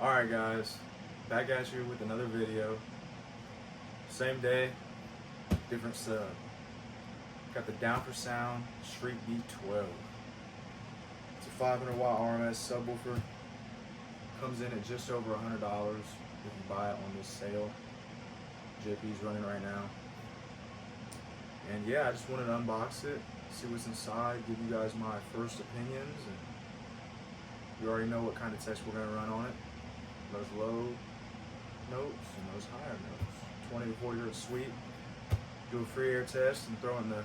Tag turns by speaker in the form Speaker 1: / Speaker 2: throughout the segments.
Speaker 1: Alright guys, back at you with another video. Same day, different sub. Got the Down for Sound Street D12. It's a 500 watt RMS subwoofer. Comes in at just over $100 if you buy it on this sale. JP's running right now. And yeah, I just wanted to unbox it, see what's inside, give you guys my first opinions, and you already know what kind of tests we're going to run on it. Those low notes and those higher notes. 20 to 40 hertz sweep. Do a free air test and throw in the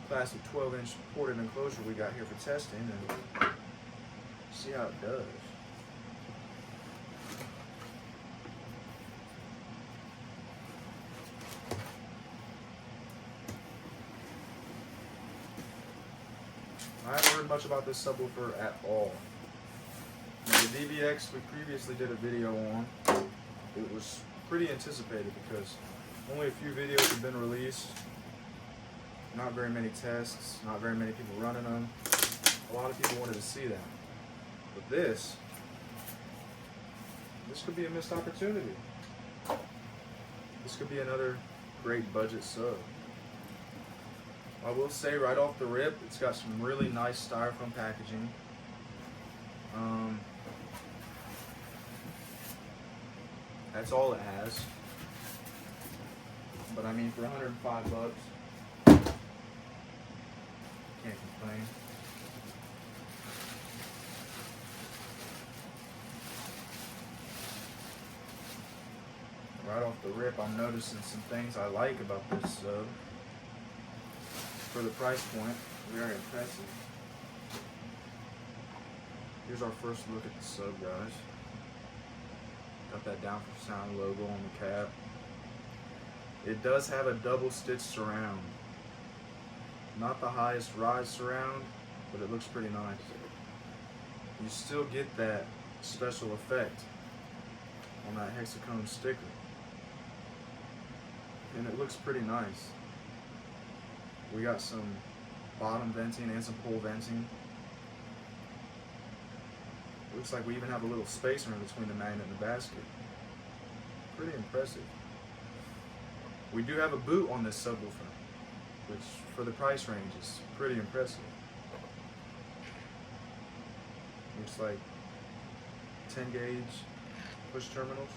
Speaker 1: classic 12-inch ported enclosure we got here for testing and see how it does. I haven't heard much about this subwoofer at all. Now, the DVX we previously did a video on. It was pretty anticipated because only a few videos have been released. Not very many tests, not very many people running them. A lot of people wanted to see that. But this could be a missed opportunity. This could be another great budget sub. I will say right off the rip, it's got some really nice styrofoam packaging. That's all it has. But I mean, for 105 bucks, can't complain. Right off the rip, I'm noticing some things I like about this sub. For the price point, very impressive. Here's our first look at the sub, guys. Got that Down for Sound logo on the cap. It does have a double stitch surround. Not the highest rise surround, but it looks pretty nice. You still get that special effect on that hexacone sticker. And it looks pretty nice. We got some bottom venting and some pole venting. Looks like we even have a little spacer in between the magnet and the basket. Pretty impressive. We do have a boot on this subwoofer, which for the price range is pretty impressive. Looks like 10 gauge push terminals.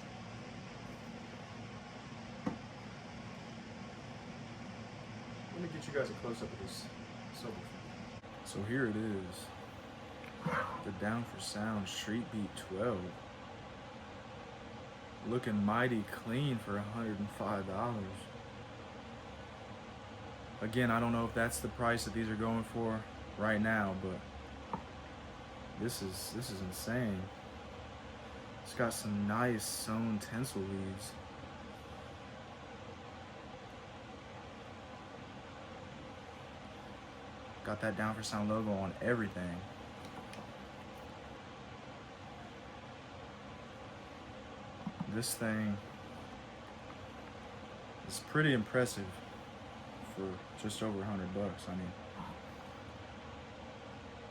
Speaker 1: Let me get you guys a close-up of this subwoofer. So here it is, the Down for Sound Street Beat 12. Looking mighty clean for $105. Again, I don't know if that's the price that these are going for right now, but this is insane. It's got some nice sewn tinsel leads. Got that Down for Sound logo on everything. This thing is pretty impressive for just over $100 bucks. I mean,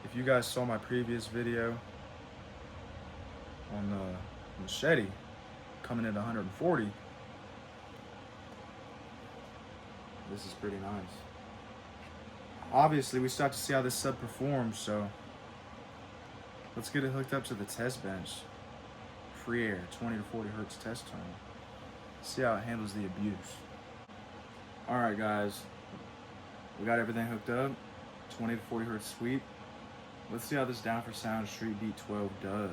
Speaker 1: if you guys saw my previous video on the machete coming in at 140, this is pretty nice. Obviously, we still have to see how this sub performs, so let's get it hooked up to the test bench. Free air, 20 to 40 hertz test tone. See how it handles the abuse. Alright guys, we got everything hooked up, 20 to 40 hertz sweep. Let's see how this Down for Sound Street Beat 12 does.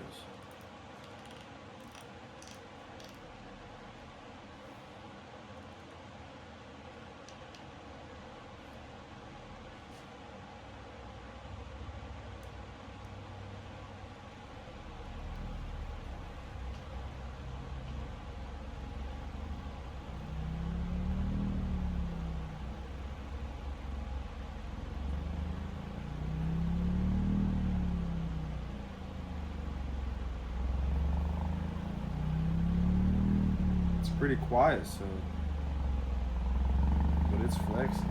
Speaker 1: Pretty quiet, so but it's flexing.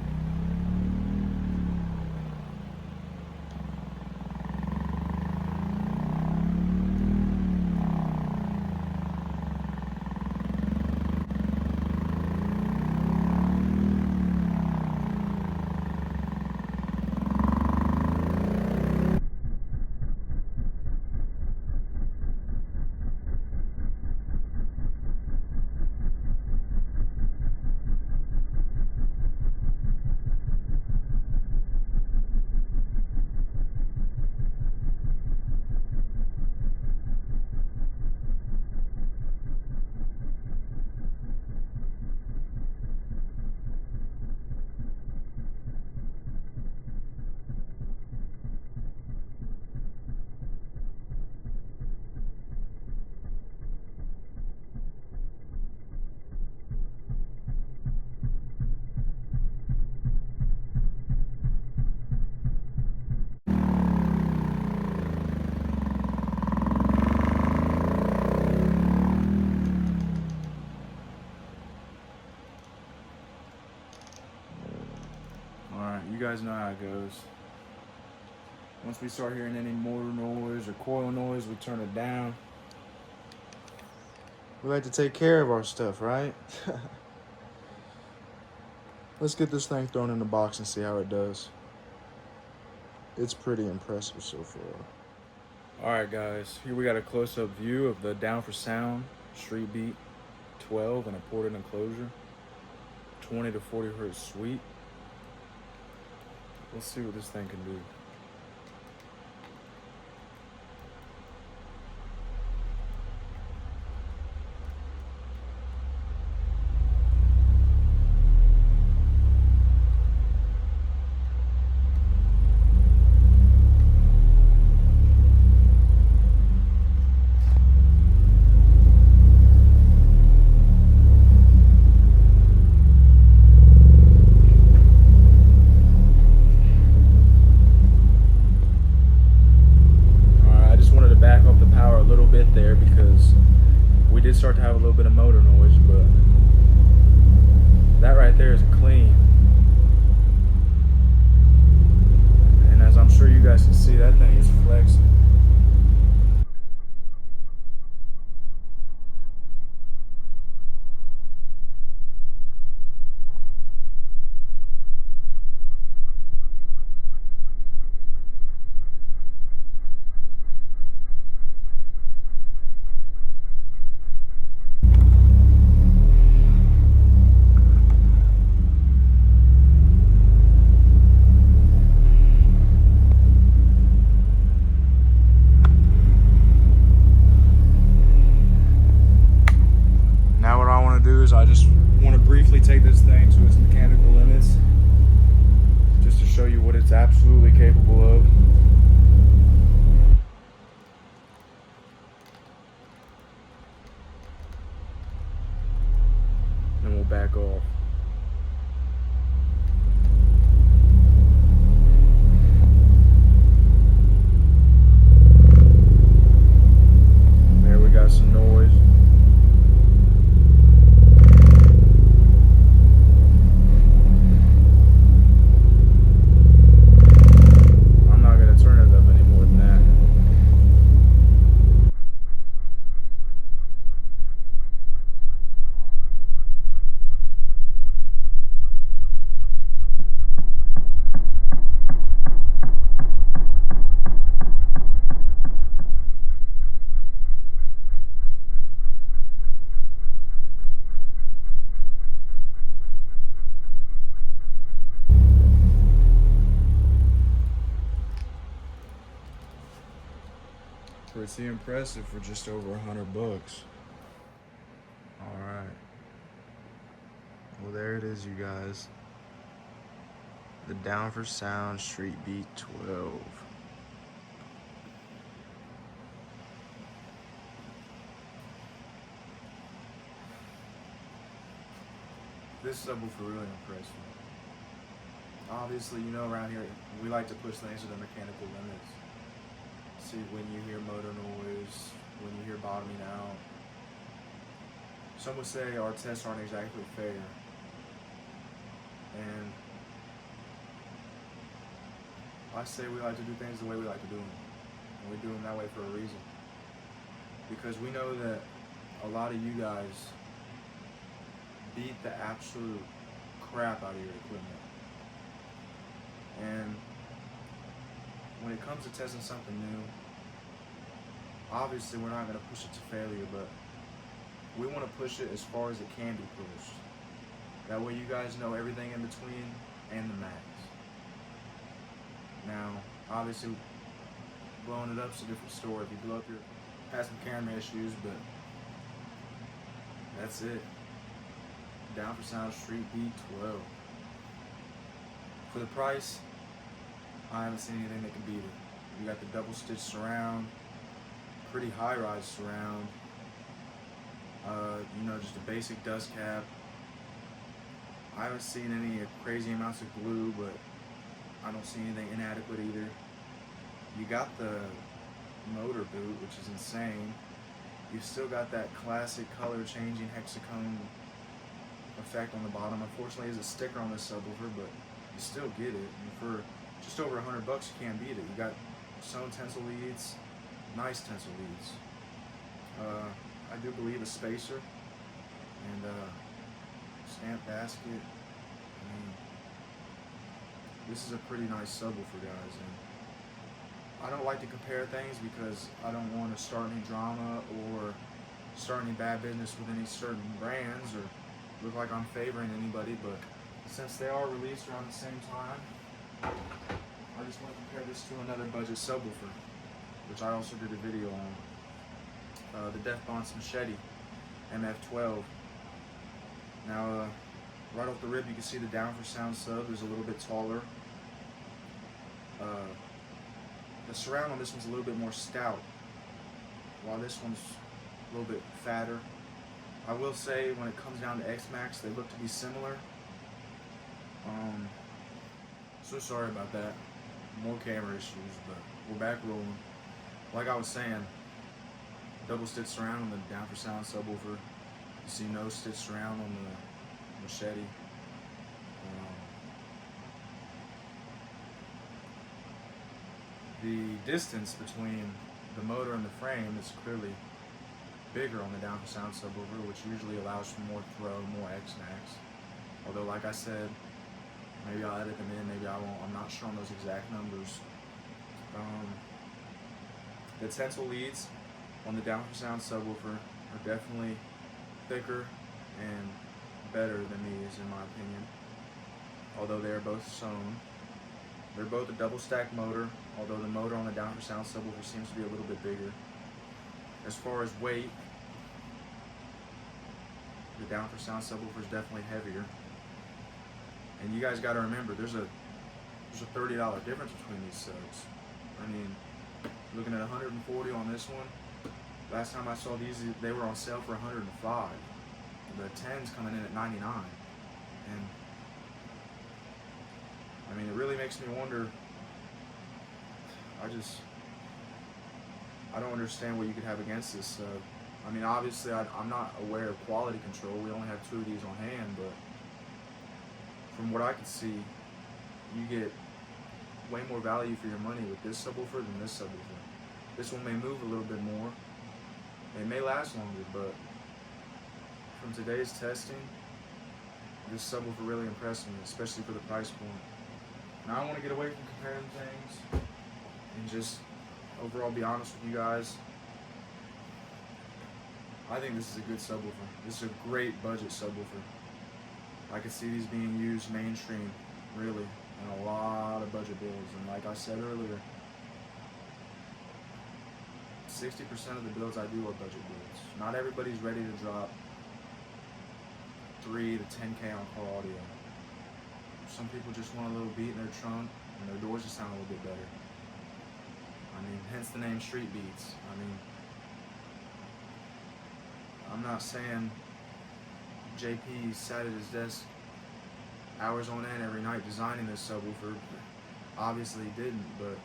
Speaker 1: guys know how it goes. Once we start hearing any motor noise or coil noise, we turn it down. We like to take care of our stuff, right? Let's get this thing thrown in the box and see how it does. It's pretty impressive so far. Alright guys, here we got a close-up view of the Down for Sound Street Beat 12 in a ported enclosure. 20 to 40 hertz sweep. Let's see what this thing can do. There because we did start to have a little bit of motor noise, but that right there is clean. And as I'm sure you guys can see, that thing is flexing. I just want to briefly take this thing to its mechanical limits just to show you what it's absolutely capable of. Then we'll back off. There we got some noise. Pretty impressive for just over $100. All right. Well, there it is, you guys. The Down for Sound Street Beat 12. This subwoofer really impressed me. Obviously, you know, around here, we like to push things to their mechanical limits. See when you hear motor noise, when you hear bottoming out. Some would say our tests aren't exactly fair. And I say we like to do things the way we like to do them. And we do them that way for a reason. Because we know that a lot of you guys beat the absolute crap out of your equipment. And when it comes to testing something new, obviously we're not going to push it to failure, but we want to push it as far as it can be pushed. That way you guys know everything in between and the max. Now, obviously, blowing it up is a different story. If you blow up your, had some camera issues, but that's it. Down for Sound Street Beat 12. For the price, I haven't seen anything that can beat it. You got the double stitch surround, pretty high rise surround, you know, just a basic dust cap. I haven't seen any crazy amounts of glue, but I don't see anything inadequate either. You got the motor boot, which is insane. You've still got that classic color changing hexacone effect on the bottom. Unfortunately, there's a sticker on this subwoofer, but you still get it. And for just over $100, you can't beat it. You got sewn tinsel leads, nice tinsel leads. I do believe a spacer and stamp basket. I mean, this is a pretty nice subwoofer, guys. And I don't like to compare things because I don't want to start any drama or start any bad business with any certain brands or look like I'm favoring anybody, but since they are released around the same time, I just want to compare this to another budget subwoofer, which I also did a video on, the Def Bonds Machete MF12. Now, right off the rip, you can see the down for sound sub is a little bit taller. The surround on this one's a little bit more stout, while this one's a little bit fatter. I will say, when it comes down to X-Max, they look to be similar. So sorry about that. More camera issues, but we're back rolling. Like I was saying, double stitch surround on the down for sound subwoofer. You see no stitch surround on the Machete. The distance between the motor and the frame is clearly bigger on the down for sound subwoofer, which usually allows for more throw, more X-Max. Although, like I said, maybe I'll edit them in, maybe I won't. I'm not sure on those exact numbers. The tinsel leads on the down for sound subwoofer are definitely thicker and better than these, in my opinion. Although they are both sewn. They're both a double stack motor, although the motor on the down for sound subwoofer seems to be a little bit bigger. As far as weight, the down for sound subwoofer is definitely heavier. And you guys got to remember, there's a $30 difference between these subs. I mean, looking at 140 on this one. Last time I saw these, they were on sale for 105. The 10's coming in at 99. And I mean, it really makes me wonder. I don't understand what you could have against this. I mean, obviously, I'm not aware of quality control. We only have 2 of these on hand, but from what I can see, you get way more value for your money with this subwoofer than this subwoofer. This one may move a little bit more. It may last longer, but from today's testing, this subwoofer really impressed me, especially for the price point. Now I want to get away from comparing things and just overall be honest with you guys. I think this is a good subwoofer. This is a great budget subwoofer. I could see these being used mainstream, really, in a lot of budget builds. And like I said earlier, 60% of the builds I do are budget builds. Not everybody's ready to drop 3 to 10K on car audio. Some people just want a little beat in their trunk and their doors just sound a little bit better. I mean, hence the name Street Beats. I mean, I'm not saying JP sat at his desk hours on end every night designing this subwoofer. Obviously he didn't, but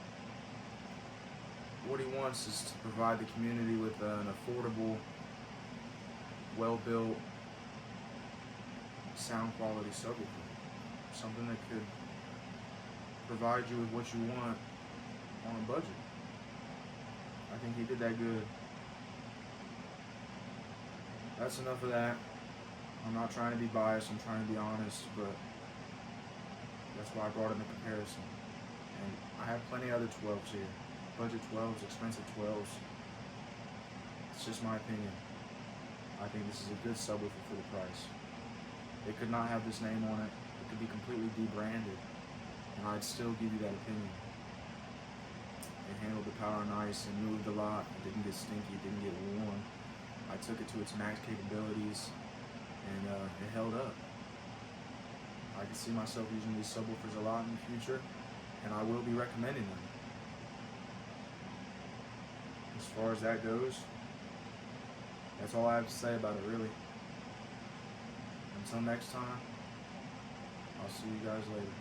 Speaker 1: what he wants is to provide the community with an affordable, well-built, sound quality subwoofer. Something that could provide you with what you want on a budget. I think he did that good. That's enough of that. I'm not trying to be biased, I'm trying to be honest, but that's why I brought in the comparison. And I have plenty of other 12s here. Budget 12s, expensive 12s. It's just my opinion. I think this is a good subwoofer for the price. It could not have this name on it. It could be completely debranded, and I'd still give you that opinion. It handled the power nice and moved a lot. It didn't get stinky, it didn't get worn. I took it to its max capabilities, and it held up. I can see myself using these subwoofers a lot in the future, and I will be recommending them. As far as that goes, that's all I have to say about it, really. Until next time, I'll see you guys later.